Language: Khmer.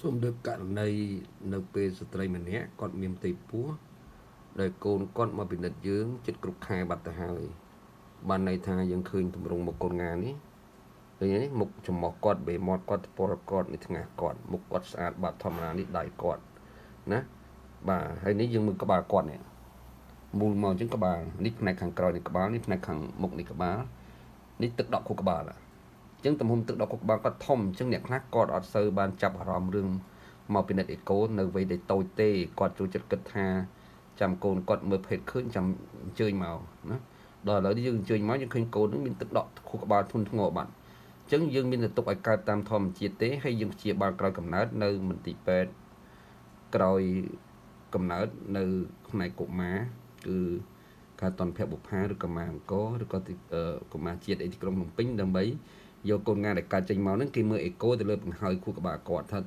សូមដូចករណីនៅពេលស្ត្រីម្នាក់គាត់មានផ្ទៃពោះដែលកូនគាត់មកពិនិត្យយើងចិត្តគ្រប់ខែបាត់ទៅហើយបានន័យថាយើងឃើញទម្រង់មកកូនងានេះឃើញទេមុខច្រមុះគាត់បេមាត់គាត់ថ្ពាល់គាត់នេះថ្ងាសគាត់មុខគាត់ស្អាតបាត់ធម្មតានេះដៃគាត់ណាបាទហើយនេះយើងមើលក្បាលគាត់នេះមូលមកអញ្ចឹងក្បាលនេះផ្នែកខាងក្រោយនៃក្បាលនេះផ្នែកខាងមុខនៃក្បាលនេះទឹកដក់ខួរក្បាលអញ្ចឹងទំហំទឹកដក់ខួរក្បាលគាត់ធំអញ្ចឹងអ្នកខ្លះគាត់អត់សូវបានចាប់អារម្មណ៍រឿងមកពិនិត្យអេកូនៅវ័យដែលតូចទេគាត់ចូលចិត្តគិតថាចាំកូនគាត់មើលភេទឃើញចាំអញ្ជើញមកណាដល់ឥឡូវនេះយើងអញ្ជើញមកយើងឃើញកូននឹងមានទឹកដក់ខួរក្បាលធ្ងន់ធ្ងរបាត់អញ្ចឹងយើងមានតែទុកឲ្យកើតតាមធម្មជាតិទេហើយយើងព្យាបាលក្រោយកំណើតនៅមន្ទីរពេទ្យក្រោយកំណើតនៅផ្នែកកុមារគឺការតនភៈបុប្ផាឬកុមារអង្គរឬក៏កុមារជាតិអីទីក្រុងភ្នំពេញដើម្បីយកកូនងាដែលកើតចេញមកហ្នឹងគេមើលអេកូទៅលើបង្ហើយខួរក្បាលគាត់ថា